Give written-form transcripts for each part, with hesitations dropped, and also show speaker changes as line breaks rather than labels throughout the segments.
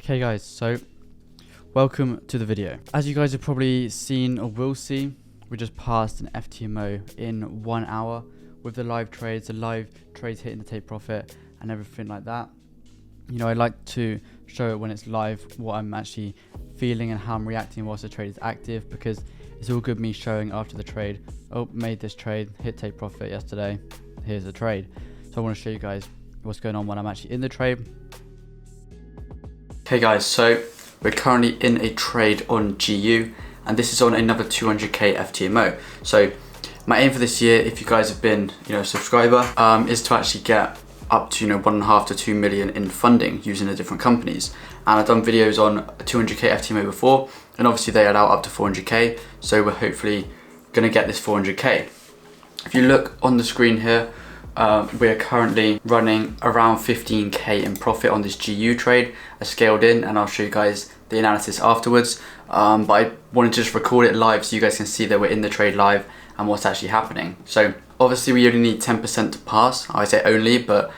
Okay guys, so welcome to the video. As you guys have probably seen or will see, we just passed an FTMO in 1 hour with the live trades hitting the take profit and everything like that. You know, I like to show it when it's live, what I'm actually feeling and how I'm reacting whilst the trade is active, because it's all good me showing after the trade, oh, made this trade, hit take profit yesterday, here's the trade. So I want to show you guys what's going on when I'm actually in the trade. Okay guys, so we're currently in a trade on GU, and this is on another 200k FTMO. So my aim for this year, if you guys have been, a subscriber, is to actually get up to 1.5 to 2 million in funding using the different companies. And I've done videos on 200k FTMO before, and obviously they allow up to 400k. So we're hopefully gonna get this 400k. If you look on the screen here, we are currently running around 15k in profit on this GU trade. I scaled in, and I'll show you guys the analysis afterwards. But I wanted to just record it live so you guys can see that we're in the trade live and what's actually happening. So obviously we only need 10% to pass. I say only, but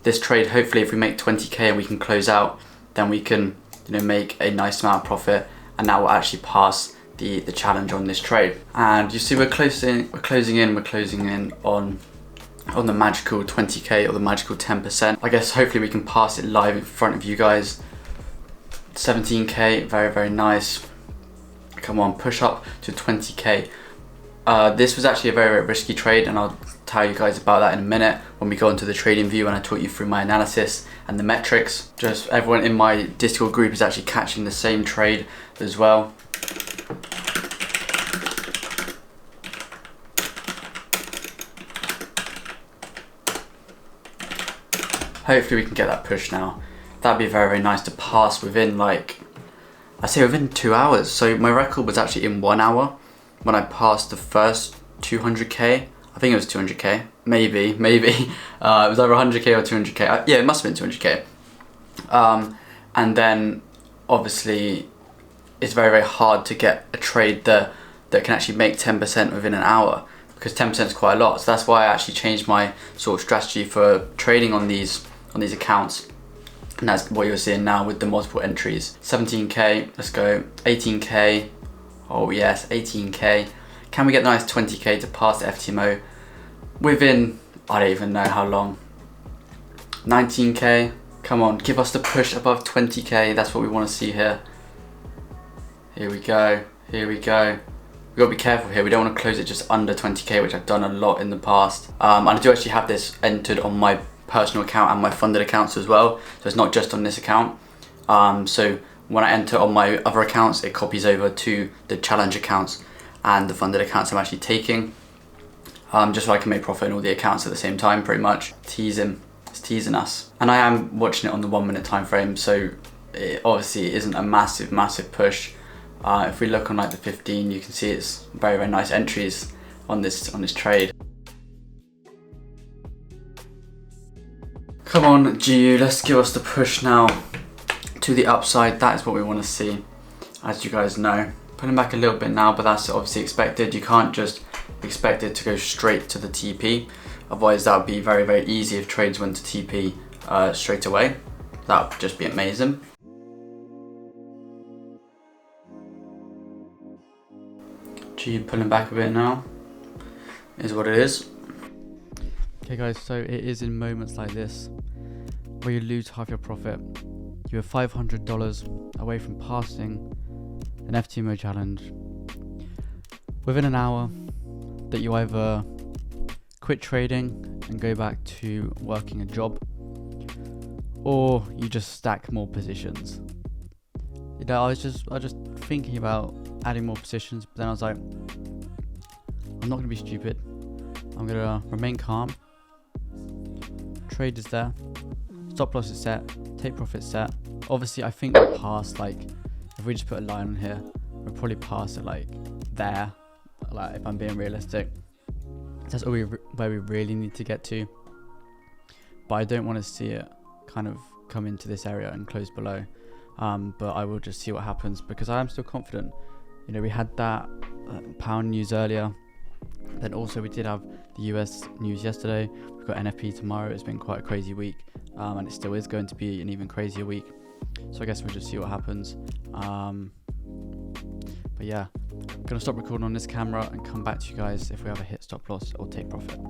this trade, hopefully if we make 20k and we can close out, then we can make a nice amount of profit, and that will actually pass the challenge on this trade. And you see we're closing in on the magical 20k or the magical 10%. I guess hopefully we can pass it live in front of you guys. 17k, very, very nice. Come on, push up to 20k. This was actually a very, very risky trade, and I'll tell you guys about that in a minute when we go into the trading view and I talk you through my analysis and the metrics. Just everyone in my Discord group is actually catching the same trade as well. Hopefully we can get that push now. That'd be very, very nice to pass within, within 2 hours. So my record was actually in 1 hour when I passed the first 200k. I think it was 200k, maybe. It was either 100k or 200k. Yeah, it must have been 200k. And then obviously it's very, very hard to get a trade that can actually make 10% within an hour, because 10% is quite a lot. So that's why I actually changed my sort of strategy for trading on these accounts. And that's what you're seeing now with the multiple entries. 17k, let's go. 18k, oh yes, 18k. Can we get the nice 20k to pass the FTMO within, I don't even know how long. 19k, come on, give us the push above 20k. That's what we want to see here. Here we go. We've got to be careful here. We don't want to close it just under 20k, which I've done a lot in the past. And I do actually have this entered on my personal account and my funded accounts as well. So it's not just on this account. So when I enter on my other accounts, it copies over to the challenge accounts and the funded accounts I'm actually taking. Just so I can make profit in all the accounts at the same time, pretty much. It's teasing us. And I am watching it on the 1 minute time frame, so it obviously isn't a massive push. If we look on the 15, you can see it's very, very nice entries on this trade. Come on, GU, let's give us the push now to the upside. That is what we want to see, as you guys know. Pulling back a little bit now, but that's obviously expected. You can't just expect it to go straight to the TP. Otherwise, that would be very, very easy if trades went to TP straight away. That would just be amazing. GU pulling back a bit now, is what it is. Okay guys, so it is in moments like this where you lose half your profit. You're $500 away from passing an FTMO challenge within an hour, that you either quit trading and go back to working a job, or you just stack more positions. I was just thinking about adding more positions, but then I was like, I'm not gonna be stupid. I'm gonna remain calm. Trade is there, stop loss is set, take profit set. Obviously I think we'll pass, if we just put a line on here, we'll probably pass it there, if I'm being realistic. That's all where we really need to get to. But I don't want to see it kind of come into this area and close below. But I will just see what happens, because I am still confident. We had that pound news earlier. Then also we did have the US news yesterday. We've got NFP tomorrow. It's been quite a crazy week, and it still is going to be an even crazier week. So I guess we'll just see what happens. But yeah, I'm gonna stop recording on this camera and come back to you guys if we have a hit stop loss or take profit.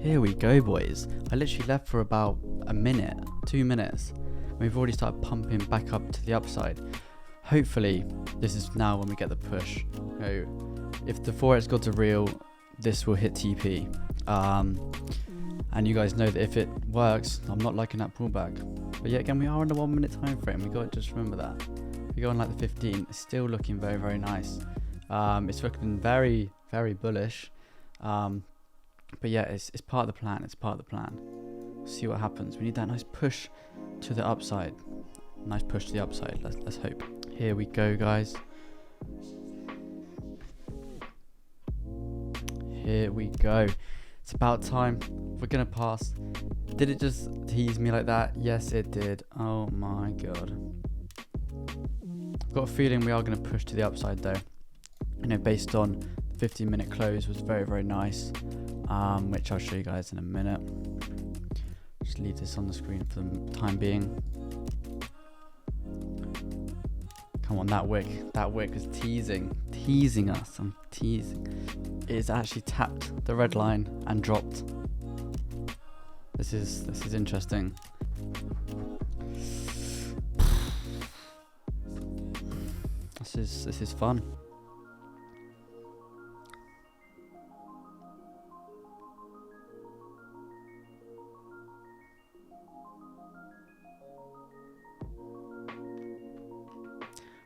Here we go, boys. I literally left for about a minute, 2 minutes. We've already started pumping back up to the upside. Hopefully, this is now when we get the push. You know, if the Forex gods are real, this will hit TP. And you guys know that if it works, I'm not liking that pullback. But yet again, we are on the 1 minute time frame. We got to just remember that. We go on like the 15. It's still looking very, very nice. It's looking very, very bullish. But yeah, it's part of the plan. It's part of the plan. See what happens. We need that nice push to the upside. Nice push to the upside. Let's hope. Here we go, guys. Here we go. It's about time. We're gonna pass. Did it just tease me like that? Yes, it did. Oh my god. I've got a feeling we are gonna push to the upside though. You know, based on 15-minute close was very, very nice. Which I'll show you guys in a minute. Just leave this on the screen for the time being. Come on, that wick is teasing us. I'm teasing. It's actually tapped the red line and dropped. This is interesting. This is fun.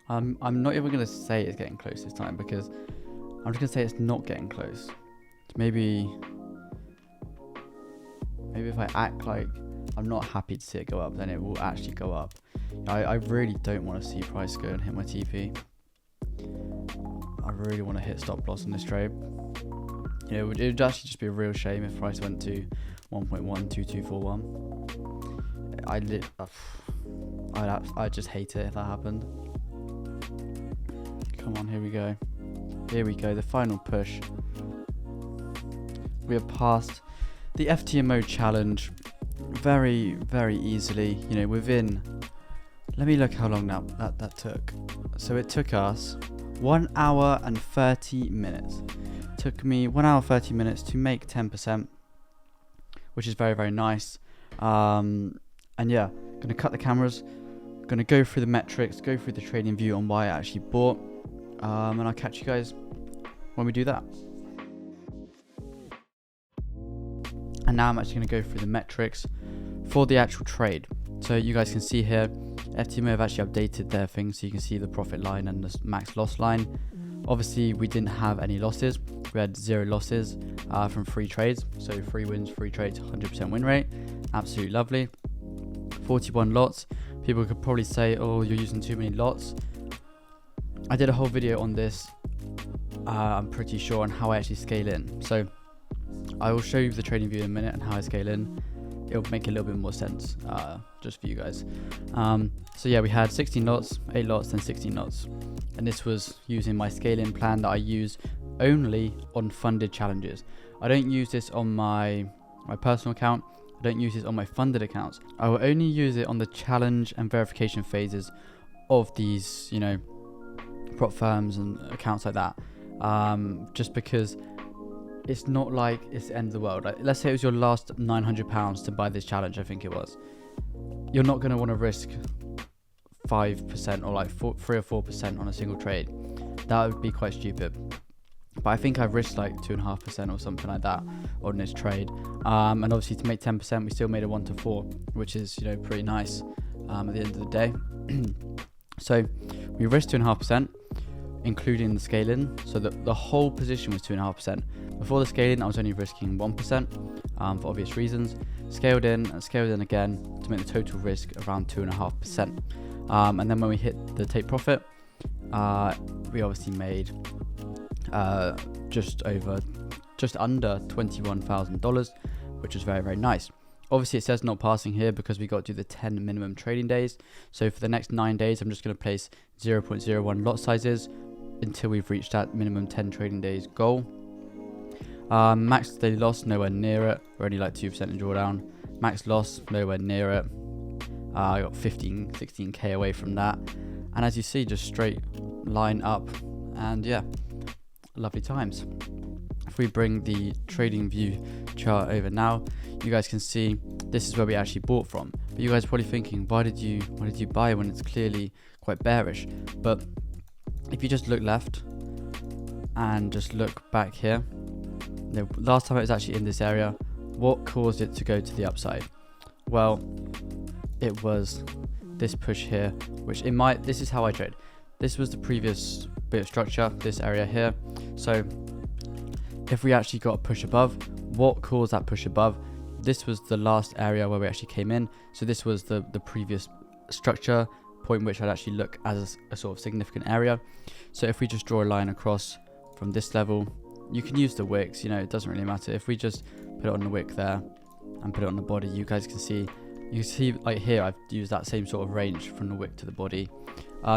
I'm not even going to say it's getting close this time because I'm just going to say it's not getting close. Maybe if I act like I'm not happy to see it go up, then it will actually go up. I really don't want to see price go and hit my TP. I really want to hit stop loss on this trade. You know, it would actually just be a real shame if price went to 1.12241. I'd just hate it if that happened. Come on, here we go. Here we go, the final push. We have passed the FTMO challenge very, very easily. You know, within, let me look how long that took. So it took us 1 hour and 30 minutes. It took me 1 hour 30 minutes to make 10%, which is very, very nice. And yeah, gonna cut the cameras, gonna go through the metrics, go through the trading view on why I actually bought. And I'll catch you guys when we do that. And now I'm actually going to go through the metrics for the actual trade. So you guys can see here, FTMO have actually updated their thing, so you can see the profit line and the max loss line. Obviously, we didn't have any losses. We had 0 losses from 3 trades. So 3 wins, 3 trades, 100% win rate. Absolutely lovely. 41 lots. People could probably say, oh, you're using too many lots. I did a whole video on this, I'm pretty sure, on how I actually scale in. So I will show you the trading view in a minute and how I scale in. It'll make a little bit more sense just for you guys. So yeah, we had 16 lots, 8 lots, and 16 lots. And this was using my scaling plan that I use only on funded challenges. I don't use this on my personal account. I don't use this on my funded accounts. I will only use it on the challenge and verification phases of these, you know, prop firms and accounts like that, just because it's not like it's the end of the world. Like, let's say it was your last £900 to buy this challenge, I think it was. You're not going to want to risk 5% or like 3 or 4% on a single trade. That would be quite stupid. But I think I've risked like 2.5% or something like that on this trade. And obviously to make 10%, we still made a 1 to 4, which is, you know, pretty nice at the end of the day. So we risked 2.5%. Including the scaling, so that the whole position was 2.5%. Before the scaling, I was only risking 1% for obvious reasons. Scaled in and scaled in again to make the total risk around 2.5%. And then when we hit the take profit, we obviously made just under $21,000, which was very, very nice. Obviously, it says not passing here because we got to do the 10 minimum trading days. So for the next 9 days, I'm just going to place 0.01 lot sizes until we've reached that minimum 10 trading days goal. Max daily loss, nowhere near it. We're only like 2% in drawdown. Max loss, nowhere near it. I got 16k away from that. And as you see, just straight line up, and yeah, lovely times. If we bring the trading view chart over now, you guys can see this is where we actually bought from. But you guys are probably thinking, why did you buy when it's clearly quite bearish? But if you just look left and just look back here, the last time it was actually in this area, what caused it to go to the upside? Well, it was this push here, which this is how I trade. This was the previous bit of structure, this area here. So if we actually got a push above, what caused that push above? This was the last area where we actually came in. So this was the previous structure point, which I'd actually look as a sort of significant area. So if we just draw a line across from this level, you can use the wicks, you know, it doesn't really matter. If we just put it on the wick there and put it on the body, you guys can see, like here, I've used that same sort of range from the wick to the body,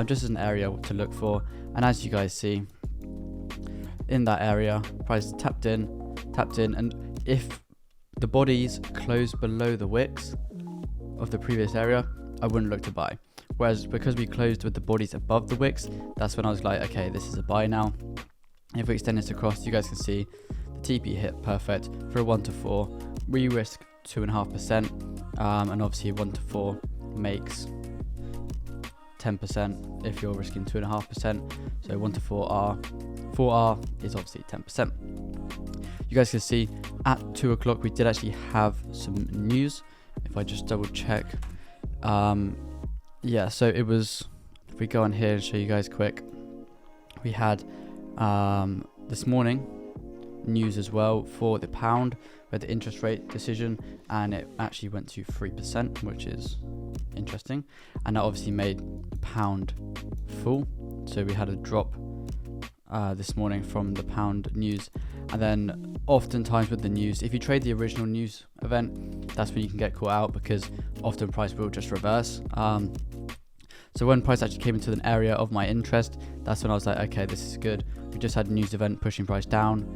just as an area to look for. And as you guys see, in that area, price tapped in, and if the bodies close below the wicks of the previous area, I wouldn't look to buy. Whereas because we closed with the bodies above the wicks, that's when I was like, okay, this is a buy now. If we extend this across, you guys can see the TP hit perfect for a 1 to 4. We risk 2.5%, and obviously 1 to 4 makes 10% if you're risking 2.5%. So 1 to 4R, 4R is obviously 10%. You guys can see at 2 o'clock we did actually have some news. If I just double check, yeah, so it was, if we go on here and show you guys quick, we had this morning news as well for the pound, with the interest rate decision, and it actually went to 3%, which is interesting, and that obviously made the pound fall. So we had a drop this morning from the pound news. And then oftentimes with the news, if you trade the original news event, that's when you can get caught out, because often price will just reverse. So when price actually came into an area of my interest, that's when I was like, okay, this is good. We just had a news event pushing price down.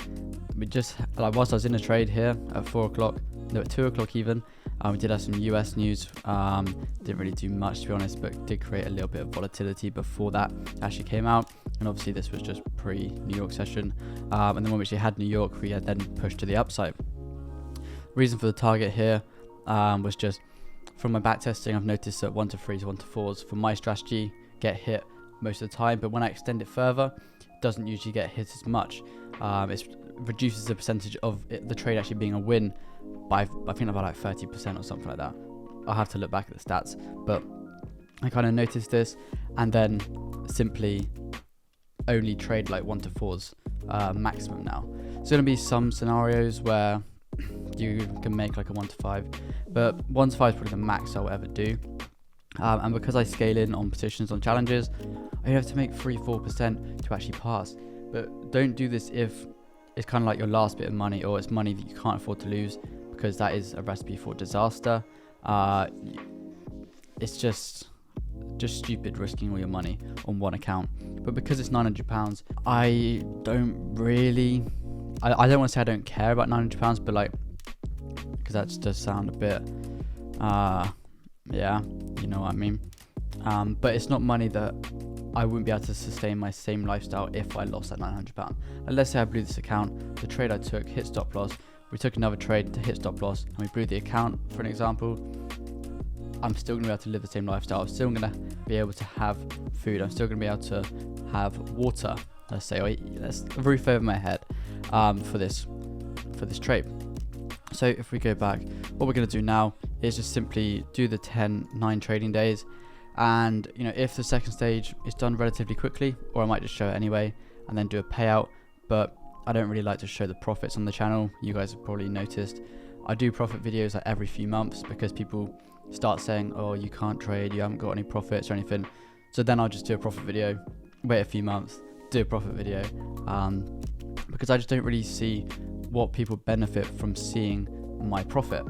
We just, like, whilst I was in a trade here at 4 o'clock, no, at 2 o'clock even, we did have some US news. Didn't really do much, to be honest, but did create a little bit of volatility before that actually came out. And obviously this was just pre-New York session. And then when we actually had New York, we had then pushed to the upside. Reason for the target here was just from my back testing, I've noticed that 1 to 3s, 1 to 4s for my strategy get hit most of the time, but when I extend it further, it doesn't usually get hit as much. It reduces the percentage of the trade actually being a win by, I think, about like 30% or something like that. I'll have to look back at the stats, but I kind of noticed this, and then simply only trade like 1 to 4s maximum now. There's going to be some scenarios where you can make like a 1 to 5, but 1 to 5 is probably the max I'll ever do. And because I scale in on positions on challenges, I have to make 3-4% to actually pass. But don't do this if it's kind of like your last bit of money, or it's money that you can't afford to lose, because that is a recipe for disaster. It's just stupid risking all your money on one account. But because it's £900, I don't really, I don't want to say I don't care about £900, but like, because that does sound a bit, yeah, you know what I mean. But it's not money that I wouldn't be able to sustain my same lifestyle if I lost that £900. And let's say I blew this account, the trade I took hit stop loss, we took another trade to hit stop loss, and we blew the account, for an example. I'm still going to be able to live the same lifestyle. I'm still going to be able to have food. I'm still going to be able to have water, let's say, or that's a roof over my head for this trade. So if we go back, what we're going to do now is just simply do the 9 trading days. And you know, if the second stage is done relatively quickly, or I might just show it anyway and then do a payout. But I don't really like to show the profits on the channel. You guys have probably noticed I do profit videos like every few months, because people start saying, oh, you can't trade, you haven't got any profits or anything. So then I'll just do a profit video, wait a few months, do a profit video, because I just don't really see what people benefit from seeing my profit.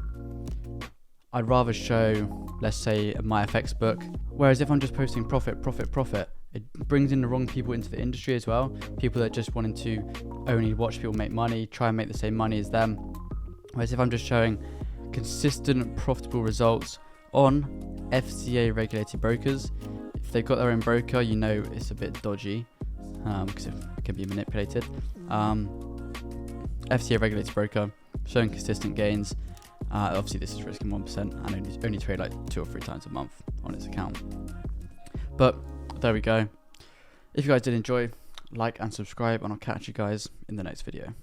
I'd rather show, let's say, my FX book. Whereas if I'm just posting profit, It brings in the wrong people into the industry as well. People that just wanting to only watch people make money, try and make the same money as them. Whereas if I'm just showing consistent, profitable results on FCA regulated brokers, if they've got their own broker, you know it's a bit dodgy because it can be manipulated. FCA regulated broker showing consistent gains. Obviously this is risking 1% and only trade like 2 or 3 times a month on its account. But there we go. If you guys did enjoy, like and subscribe, and I'll catch you guys in the next video.